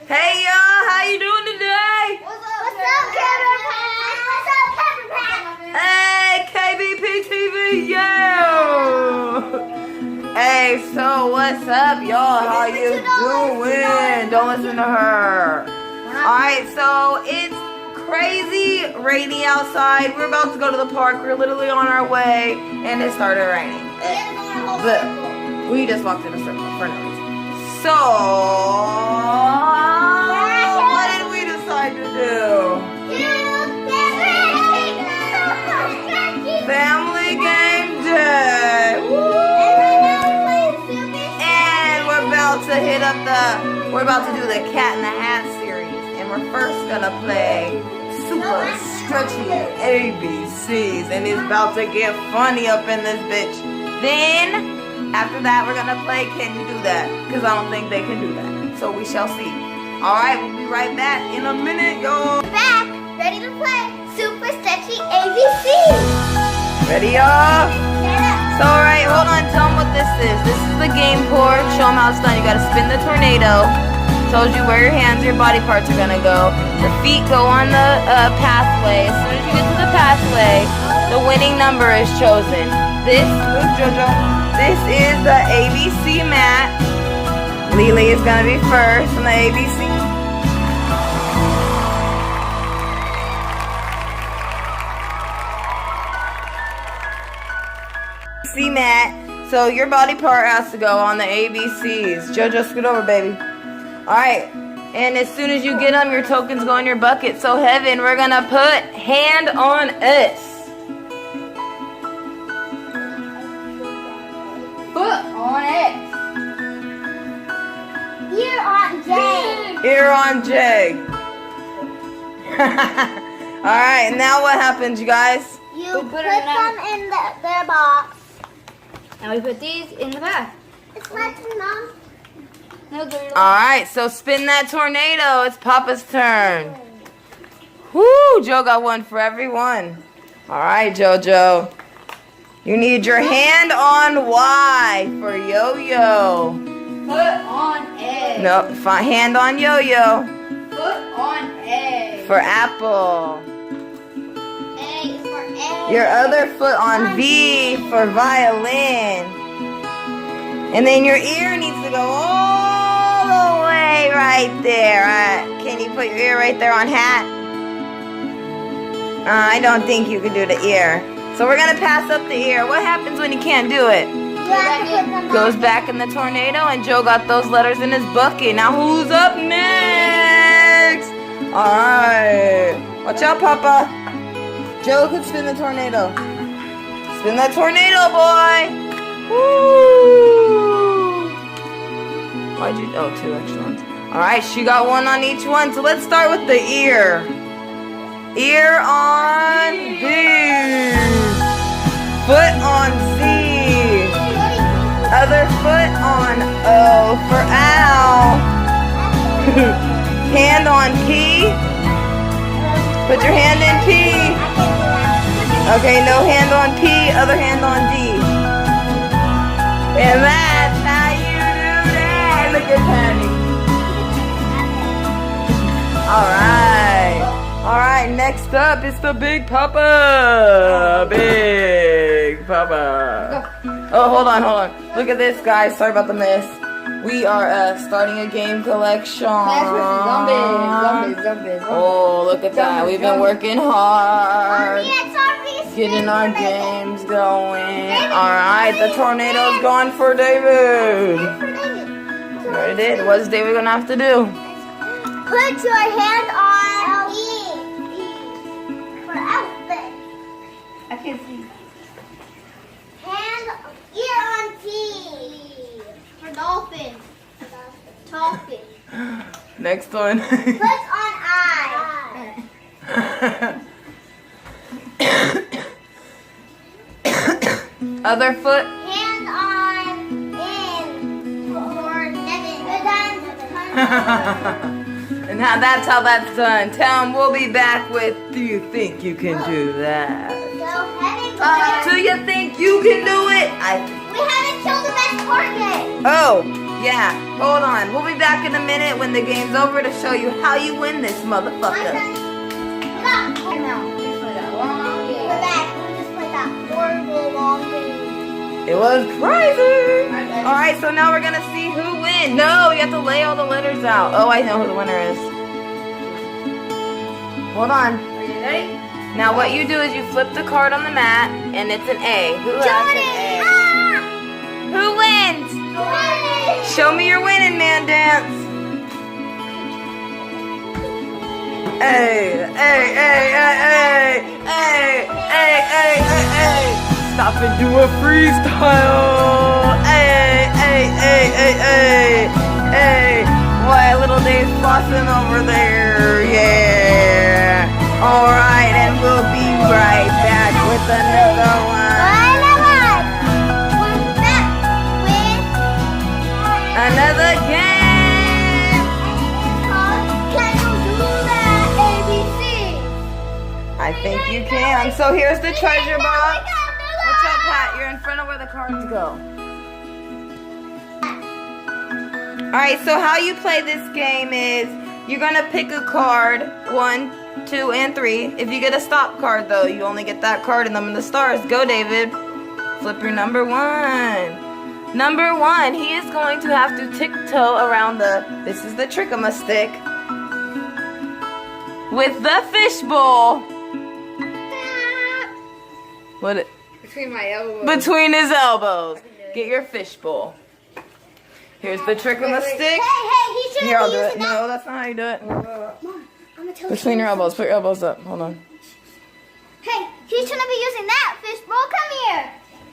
Hey y'all, how you doing today? What's up, Cameraman? What's up, Cameraman? Hey, KBP TV, yo! Hey, so what's up, y'all? How you doing? Don't listen to her. Alright, so it's crazy rainy outside. We're about to go to the park. We're literally on our way, and it started raining. But we just walked in a circle for no reason. So, what did we decide to do? Family game day. Woo! And we're about to hit up we're about to do the Cat in the Hat series. And we're first gonna play Super Stretchy ABCs. And it's about to get funny up in this bitch. Then, after that, we're gonna play Can You Do That? Because I don't think they can do that. So we shall see. Alright, we'll be right back in a minute, y'all. Back, ready to play Super Stretchy ABCs. Ready, y'all? So, alright, hold on. Tell them what this is. This is the game board. Show them how it's done. You gotta spin the tornado. Told you where your hands, your body parts are gonna go. The feet go on the pathway. As soon as you get to the pathway, the winning number is chosen. This is the ABC mat. Lily is gonna be first on the ABC. ABC mat. So your body part has to go on the ABCs. JoJo, scoot over, baby. Alright. And as soon as you get them, your tokens go in your bucket. So Heaven, we're gonna put hand on us. Foot on X. Ear on J. Ear on J. Alright, now what happens, you guys? You put them in their box. And we put these in the back. It's my turn, Mom. No, they're Alright, so spin that tornado. It's Papa's turn. Whoo, Joe got one for everyone. Alright, JoJo. You need your hand on Y for yo-yo. foot on A. No, hand on yo-yo. Foot on A. For apple. A is for A. Your other foot on V for violin. And then your ear needs to go all the way right there. Can you put your ear right there on hat? I don't think you can do the ear. So we're going to pass up the ear. What happens when you can't do it? Goes back in the tornado, and Joe got those letters in his bucket. Now who's up next? Alright. Watch out, Papa. Joe could spin the tornado. Spin that tornado, boy. Woo. Why'd you? Oh, 2 extra ones. Alright, she got one on each one. So let's start with the ear. Ear on B. Foot on Z. Other foot on O for owl. Hand on P. Put your hand in P. Okay, no hand on P, other hand on D. And that's how you do that. Look at Patty. Alright. Alright, next up is the Big Papa. Big Papa. Oh, hold on. Look at this, guys. Sorry about the mess. We are starting a game collection. Zombies. Oh, look at that. We've been working hard. It's Getting our games going. Alright, the tornado's gone for David. You already did. What's David gonna have to do? Put your hand on E. For outfit. I can't see. Ear on T. For dolphin. Dolphin. Next one. Foot on I. Other foot. Hand on N. For Nevin. And now that's how that's done. Tell him we'll be back with Do You Think You Can Do That? Do you think you can do it? We haven't killed the best target. Oh, Yeah, hold on. We'll be back in a minute when the game's over to show you how you win this motherfucker. We're back. We just played that horrible long game. It was crazy. Alright, so now we're gonna see who wins. No, you have to lay all the letters out. Oh, I know who the winner is. Hold on. Are you ready? Now what you do is you flip the card on the mat and it's an A. Who has an A? Who wins? Show me your winning man dance. Hey, hey, hey, hey, hey, hey, hey, hey, hey, hey. Stop and do a freestyle. Hey, hey, hey, hey, hey, hey. Boy, little Dave's flossing over there. Yeah. All right, and we'll be right back with another one. Another game. Can you do that, ABC? I think you can. So here's the treasure box. What's up, Pat? You're in front of where the cards go. Alright, so how you play this game is you're going to pick a card, 1, 2, and 3. If you get a stop card, though, you only get that card and them in the stars. Go, David. Flip your number 1. Number 1, he is going to have to tiptoe around this is the trick-a-ma stick, with the fishbowl. What? Between my elbows. Between his elbows. Get your fishbowl. Here's the trick-a-ma stick. Hey, he should Here, I'll be do it. using that. No, that's not how you do it. Mom, I'm gonna tell Between you. your elbows. Put your elbows up. Hold on. Hey, he shouldn't be using that fishbowl. Come here.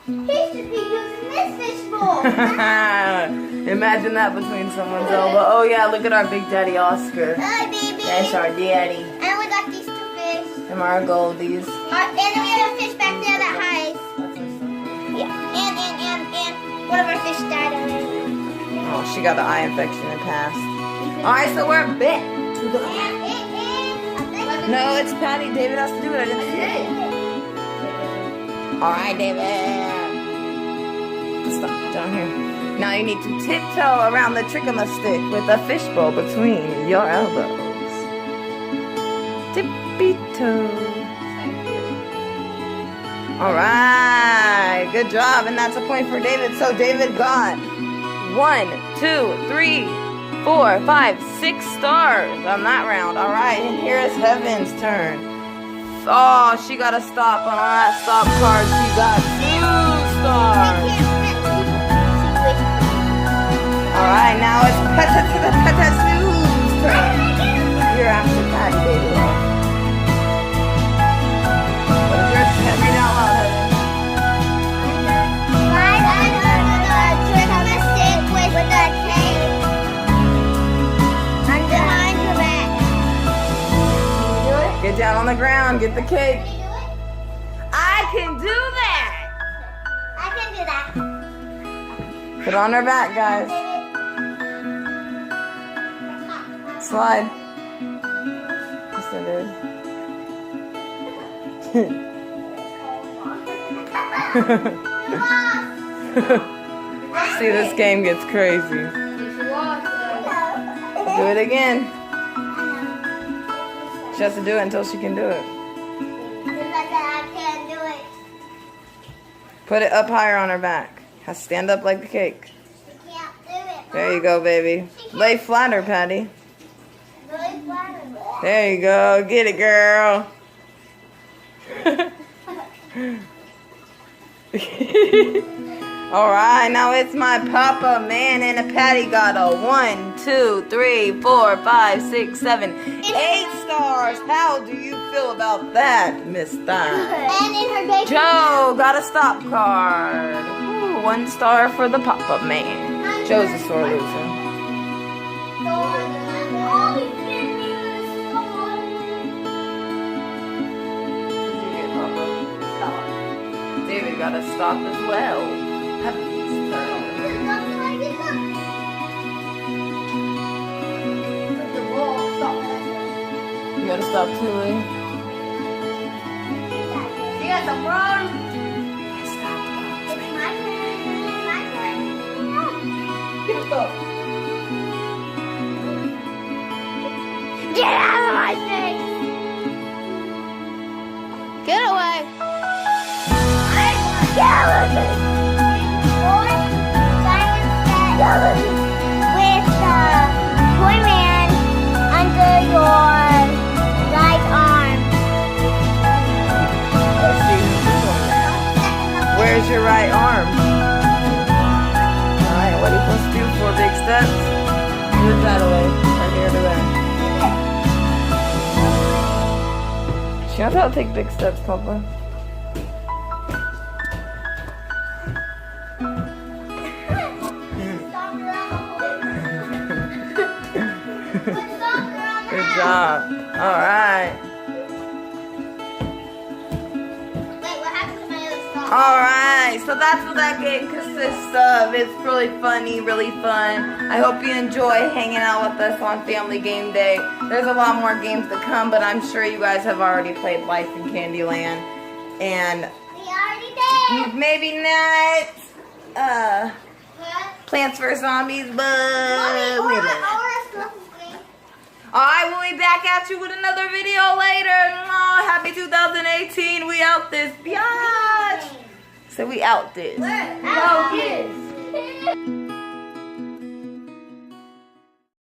He should be using this fishbowl. Imagine that between someone's elbow. Oh yeah, look at our big daddy Oscar. Hi, baby. That's our daddy. And we got these 2 fish. And our goldies. And then we have a fish back there that hides. Yeah. And one of our fish died already. Oh, she got an eye infection and passed. Alright, so we're back to the... No, it's Patty. David has to do it. I didn't see it. Alright, David. Stop down here. Now you need to tiptoe around the trick-a-ma stick with a fishbowl between your elbows. Tippy-toe. Alright, good job. And that's a point for David. So David got 1, 2, 3, 4, 5, 6 stars on that round. Alright, and here is Heaven's turn. Oh, she got a stop on that stop card. She got 2 stars. Alright, now it's Petasu's turn. You're after Patty, baby. What's your read out loud, Heaven? Mine under the trick-a-ma stick with the cake. I'm behind your back. Get down on the ground, get the cake. Can you do it? I can do that! I can do that. Put it on her back, guys. Slide. Yes, it is. See, this game gets crazy. If you lost, Do it again. She has to do it until she can do it. I can't do it. Put it up higher on her back. Has to stand up like the cake. I can't do it. There you go, baby. Lay flatter, Patty. Really flattering. There you go. Get it, girl. Alright, now it's my Papa Man and a Patty got a 1, 2, 3, 4, 5, 6, 7, 8 stars. How do you feel about that, Miss Thine? And in her baby. Joe got a stop card. Ooh, 1 star for the Papa Man. Joe's a sore loser. David got a stop as well. Happy's turn. You gotta stop too, Lee. you got the wrong. It's my turn. Get the Get out of my face! Get away. Skeleton! Or Simon said with the toy man under your right arm. Let's see. Where's your right arm? Alright, what are you supposed to do? 4 big steps? Move that away. From here to there. She knows how to take big steps, Papa. Good job. Alright. Wait, what happened to my other song? Alright, so that's what that game consists of. It's really funny, really fun. I hope you enjoy hanging out with us on Family Game Day. There's a lot more games to come, but I'm sure you guys have already played Life in Candyland. And We already did. maybe not What? Plants vs. Zombies, but Mommy, we or will. a smoking thing. Alright, we'll be back at you with another video later. Mwah, happy 2018. We out this. Biatch. So we out this. Out this.